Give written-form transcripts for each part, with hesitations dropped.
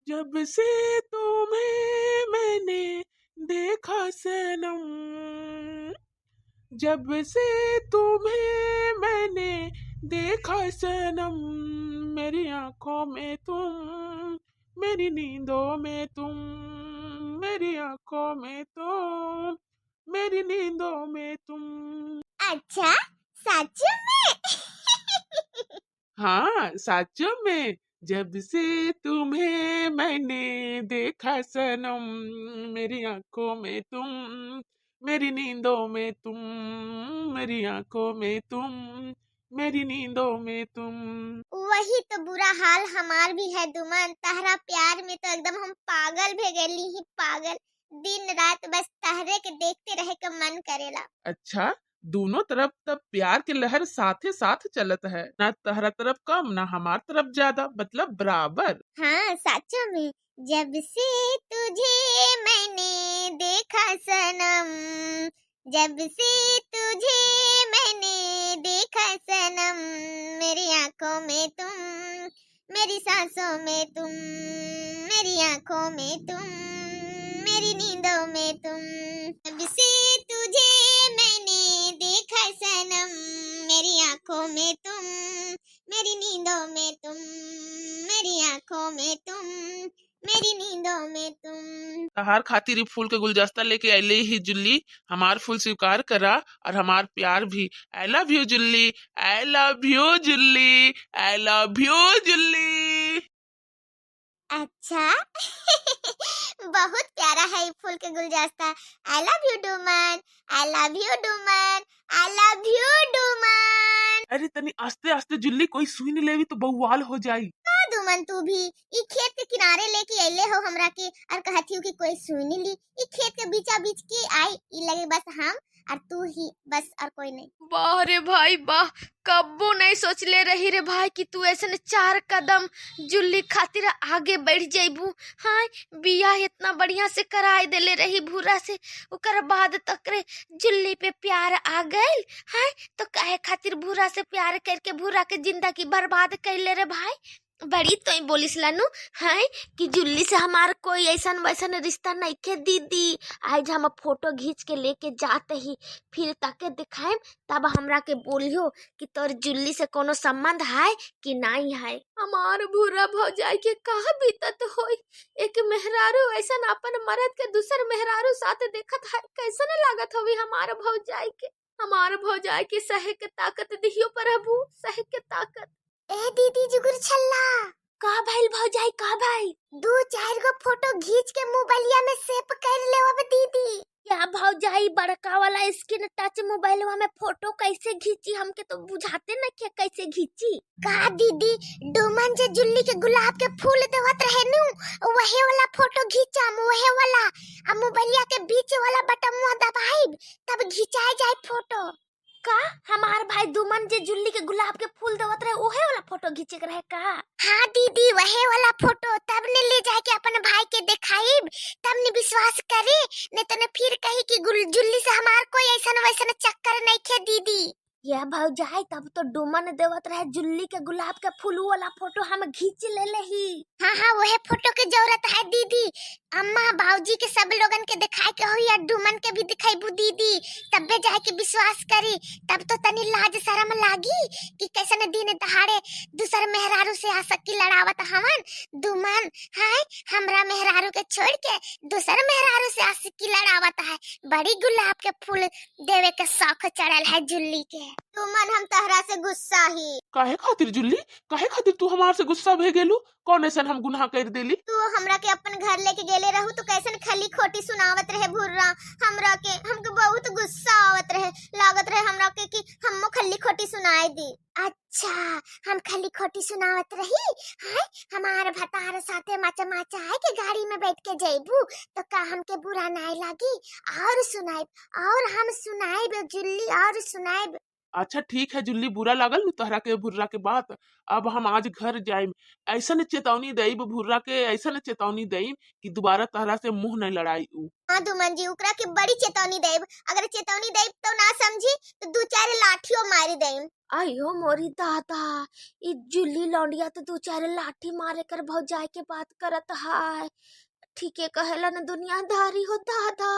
जब से तुम्हें मैंने देखा सनम, जब से तुम्हें मैंने देखा सनम, मेरी आंखों में तुम, मेरी नींदों में तुम, मेरी आंखों में तुम, मेरी नींदों में तुम। अच्छा, सच में? हाँ, सचो में। जब से तुम्हें मैंने देखा सनम, मेरी आंखों में तुम, मेरी नींदों में तुम, मेरी आंखों में तुम, मेरी नींदों में तुम। वही तो बुरा हाल हमार भी है दुमन। तहरा प्यार में तो एकदम हम पागल भे गए ही पागल। दिन रात बस तहरे के देखते रहे के मन करेला। अच्छा, दोनों तरफ तब प्यार की लहर साथे साथ चलत है, ना तहरा तरफ कम ना हमार तरफ ज्यादा, मतलब बराबर। हाँ सच में। जब से तुझे मैंने देखा सनम, जब से तुझे मैंने देखा सनम, मेरी आंखों में तुम, मेरी सांसों में तुम, मेरी आंखों में तुम, मेरी नींदों में तुम। जब से तुझे मैंने देखा सनम, मेरी आंखों में तुम, मेरी नींदों में तुम, मेरी आंखों में तुम, मेरी नींदों में तुम। तहार खातिर ही फूल के गुलदस्ता लेके अले ही जुल्ली, हमार फूल स्वीकार करा और हमार प्यार भी। I love you Julli, I love you Julli, I love you Julli. अच्छा बहुत प्यारा है ये फूल के गुलदस्ता। I love you Duman, I love you Duman, I love you Duman. अरे तनी आस्ते आस्ते जुल्ली, कोई सुन लेवी तो बवाल हो जाई। दुमन तू भी ई खेत के किनारे लेके अइले हो हमरा के और कहती हो कि कोई सुन ली। ई खेत के बीचा बीच के आई, ई लगे बस हम और तू ही बस, और कोई नहीं। वाह रे भाई वाह, कब्बो नहीं सोचले रही रे भाई कि तू ऐसे 4 कदम जुल्ली खातिर आगे बढ़ जाइबू। हाँ, बियाह इतना बढ़िया से कराई देले रही भूरा से, ओकर बाद तक रे जुल्ली पे प्यार आ गइल। हाँ, तो काहे खातिर भूरा से प्यार करके भूरा के जिंदगी बर्बाद कैले रे भाई। बड़ी तो बोलिस लानू। हाँ, कि जुल्ली से हमार कोई ऐसा वैसन रिश्ता नहीं के दीदी। आज हम फोटो खींच के लेके जाते ही फिर ताके दिखाएम, तब हमरा के बोलियो कि तोर जुल्ली से कोनो संबंध है कि नहीं है। हमार भूरा भौजाई के कहा बीतत होई। एक मेहरारू ऐसा अपन मर्द के दूसर मेहरारू साथ देखत है, कैसन लागत होवी हमार भौजाई के। हमार भौजाई के सहे के ताकत दिहियो प्रभु, सहे के ताकत। ए दीदी जुगुर छल्ला, का भाई भौजाई, का भाई? 2-4 गो फोटो खींच के मोबाइलिया में सेव कर ले अब दीदी। क्या भौजाई, बड़का वाला स्क्रीन टच मोबाइल में फोटो कैसे खींची? हमके तो बुझाते न क्या कैसे खींची। का दीदी, डोमन जे जुल्ली के गुलाब के फूल देवत रहे नु, वहे वाला फोटो खींचाम, वहे वाला। आ मोबाइलिया के बीच वाला बटन दबाइब तब खिंचाए जाए फोटो। का हमार भाई दुमन जे जुल्ली के गुलाब के फूल देवत रहे ओहे वाला फोटो खींचे के रहे का? हाँ दीदी, वहे वाला फोटो तब ने ले जाके अपन भाई के दिखाइब, तब ने विश्वास करे, नहीं तो ने फिर कही कि जुल्ली से हमार कोई ऐसा वैसा चक्कर नहीं खे दीदी। यह भौजाई, तब तो डुमन देवत रहे जुल्ली के गुलाब के फूल वाला फोटो हम खींच ले ही। हाँ हाँ, वही फोटो की जरूरत है दीदी। अम्मा बाबूजी के सब लोगन के दिखाए के हो या डुमन के भी दिखाई दीदी, तब जाए के विश्वास करी। तब तो तनी लाज शर्म लागी कि कैसे दिन दहाड़े दूसर मेहरारू से आसक्ति लड़ावत हमन। डुमन है हमरा मेहरारू के छोड़ के दूसर मेहरारू से आसक्ति लड़ावत है। बड़ी गुलाब के फूल देवे के शौक चढ़ल है जुल्ली के। डुमन हम तहरा से गुस्सा ही। काहे खातिर जुल्ली, काहे खातिर तू हमार से गुस्सा भे गेलू? कौन ऐसा हम गुनाह कर देली? तू हमरा के अपन घर लेके गेले रहू तो कैसन खली खोटी सुनावत रहे भुर्रा हमरा के। हमके बहुत गुस्सा आवत रहे, लागत रहे हमरा के कि हमो खली खोटी सुनाई दी। अच्छा, हम खली खोटी सुनावत रही? हाय, हमार भतार साथे माचा माचा है के गाड़ी में बैठ के जइबू तो का हमके बुरा नहीं लागी? और सुनाइब, और हम सुनाइब जुल्ली, और सुनाइब। अच्छा ठीक है जुल्ली, बुरा लागल न तोहरा के भुर्रा के बात। अब हम आज घर जाइम, ऐसन चेतावनी देब भुर्रा के, ऐसन चेतावनी देब कि दोबारा तोहरा से मुंह नहीं लड़ाई ऊ। हाँ दुमन जी, ओकरा के बड़ी चेतावनी देब, अगर चेतावनी देब तो ना समझी तो दू चार लाठियों मारी देब। आयो मोरी दादा, ई जुल्ली लौंडिया तो दू चार लाठी मारे कर भौजाई के बात करत है। ठीके कहेला न दुनियादारी हो दादा,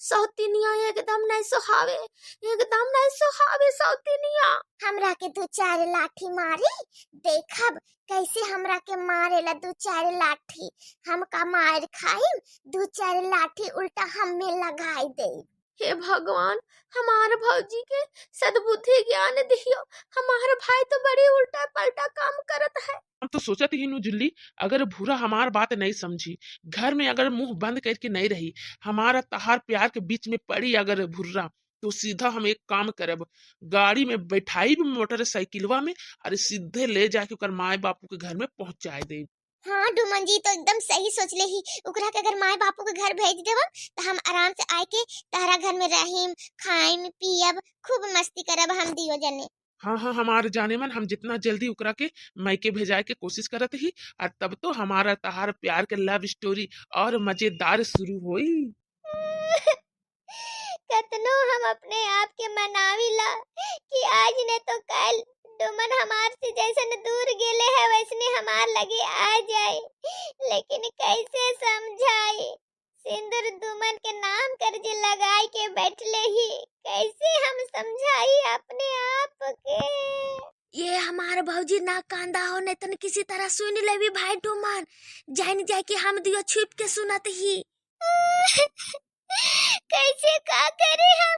सौतीनिया एकदम नहीं सुहावे, एकदम नहीं सुहावे सौतीनिया। हमरा के दू चार लाठी मारी, देखब कैसे हमरा के मारेला दू चार लाठी। हम का मार खाइम, दू चार लाठी उल्टा हमें लगाई दे। हे भगवान, हमार भौजी के सद्बुद्धि ज्ञान दियो। हमार भाई तो बड़ी उल्टा पलटा काम करत है। हम तो सोचत ही नु जुल्ली, अगर भूरा हमार बात नहीं समझी, घर में अगर मुंह बंद करके नहीं रही, हमारा तहार प्यार के बीच में पड़ी अगर भुर्रा, तो सीधा हम एक काम करब, गाड़ी में बैठाई मोटरसाइकिलवा में, अरे सीधे ले जाके ओकर माए बापू के घर में पहुंचाए दे। हाँ डुमन जी तो एकदम सही सोच ले ही। ओकरा के अगर माए बापू के घर भेज देव तो हम आराम से आए के तारा घर में रहीम, खाइम पियब, खूब मस्ती करब हम दियो जने। हाँ हाँ हमारे जाने मन, हम जितना जल्दी ओकरा के मायके भेजाए के कोशिश करत ही, और तब तो हमारा तहार प्यार के लव स्टोरी और मजेदार शुरू होई। कतनो हम अपने आप के मनाविला कि आज ने तो कल डुमन हमार से जैसे दूर गेले है वैसने हमार लगे आ जाए, लेकिन कैसे समझाए। सिंदूर दुमन के नाम कर जे लगाई के बैठले ही, कैसे हम समझाई अपने आप के। ये हमार भौजी ना कांदा हो, नहीं तन किसी तरह सुन लेवी भाई डुमन, जान जाए कि हम दियो छुप के सुनत ही। कैसे का करे हम,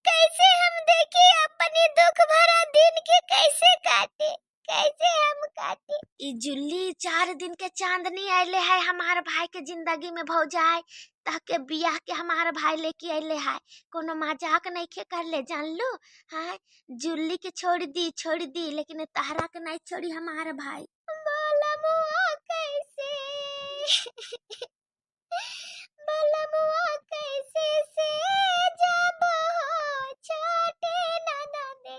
कैसे हम देखे अपने दुख भरा दिन के कैसे काटे, कैसे हम काटे। ई जुल्ली 4 दिन के चांदनी आइले है हमार भाई के जिंदगी में भौजाई, ताके बियाह के हमार भाई लेके आइले है, कोनो मजाक नहीं के कर ले जान लो। हाय जुल्ली के छोड़ दी, लेकिन तहरा के नहीं छोड़ी हमार भाई। बलमुआ कैसे बलमुआ कैसे से जब हो छोटे ननदे,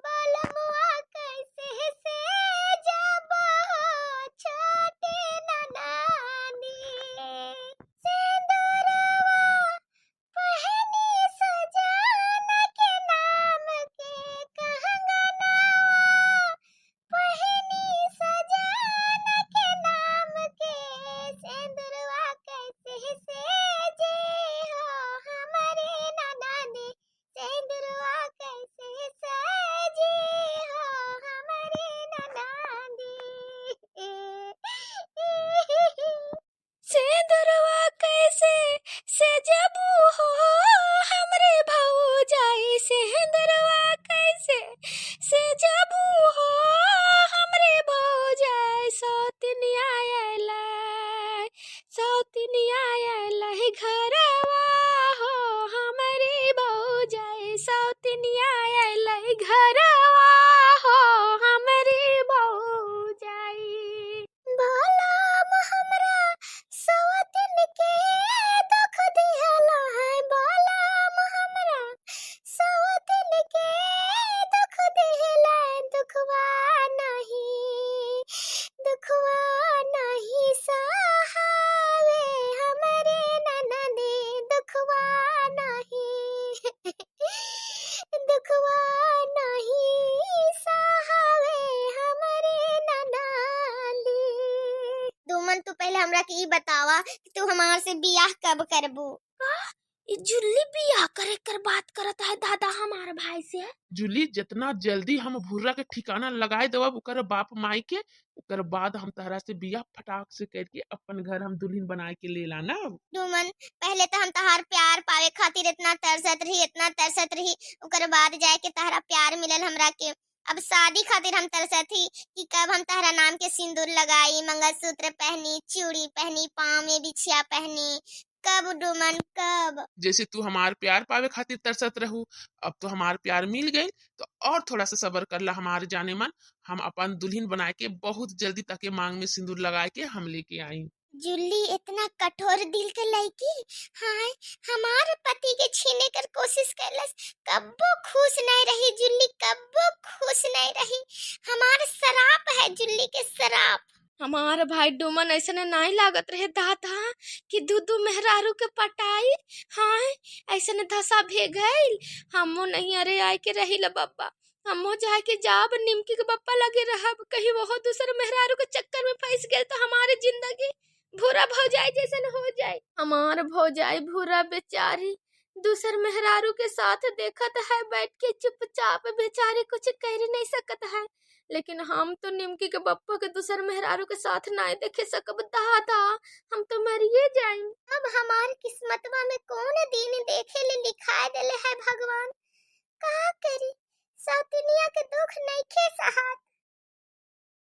बलमुआ कैसे से जब हो छोटे ननानी। सिंदूरवा पहनी सजाना के नाम के कंगनवा, पहनी सजाना के नाम के सिंदूरवा कैसे सेजे हो हमारे ननाने, सिंदूरवा कैसे सजे हो हमारे ननाने। सिंदूरवा कैसे सजबू हो हमरे भौजाई, सिंदूरवा कैसे सजबू हो हमरे भौजाई। सौतनिया आइला घरवा हो हमरे भौजाई, सौतनिया आइला घरवा हो हमरे भौजाई। बालाम हमरा सवतन के दुख दिहला है, बालाम हमरा सवतन के दुख दिहला, दुखवा नहीं सहावे हमरे ननदे, दुखवा दुखवा नहीं सहावे हमरे ननाली। दुमन तू पहले हमरा के ई बतावा कि तू हमार से बियाह कब करबू। ई जुल्ली बियाह करे कर बात करत है दादा हमार भाई से। जुली जितना जल्दी हम भुर्रा के ठिकाना लगाए देवब ओकर बाप माई के, ओकर बाद हम तहरा से बियाह फटाक से करके अपन घर हम दुल्हन बनाए के ले लाना। दुमन पहले तो हम तहार प्यार पावे खातिर इतना तरसत रही, ओकर बाद जाए के तहरा प्यार मिलल हमरा के। अब शादी खातिर हम तरसत ही कि कब हम तहरा नाम के सिंदूर लगाई, मंगलसूत्र पहनी, चूड़ी पहनी, पाँव में बिछिया पहनी, कब डुमन कब। जैसे तू हमार प्यार पावे खातिर तरसत रहू, अब तो हमार प्यार मिल गई, तो और थोड़ा सा सब्र कर ला हमारे जाने मन, हम अपन दुल्हन बनाए के बहुत जल्दी तक मांग में सिंदूर लगाए के हम लेके आई। जुल्ली इतना कठोर दिल के लड़की, हाय हमारे पति के छीने कर कोशिश कैलस, कब्बो खुश नहीं रही जुल्ली, कब्बो खुश नहीं रही। हमार शराप है जुल्ली के शराप। हमार भाई डुमन ऐसा नहीं लागत रहे दादा कि दूधू मेहरारू के पटाई। हाँ ऐसा धसा भे गईल। हमो नहीं अरे आए के रही ल बब्बा, हमो जाए के जाब निमकी के बप्पा लगे रहब, कहीं वो दूसरे मेहरारू के चक्कर में फंस गए तो हमारी जिंदगी भूरा भौजाई जैसन हो जाए। हमार भौजाई भूरा बेचारी दूसर मेहरारू के साथ देखत है बैठ के चुपचाप, बेचारी कुछ कर नहीं सकत है। लेकिन हम तो निमकी के बप्पा के दूसर मेहरारू के साथ नहीं देखे सकब दादा, हम तो मरिए जाएं। अब हमार किस्मतवा में कौन दिन देखे ले लिखा देले है भगवान, का करी सौतनिया के दुख नहीं खे सहात।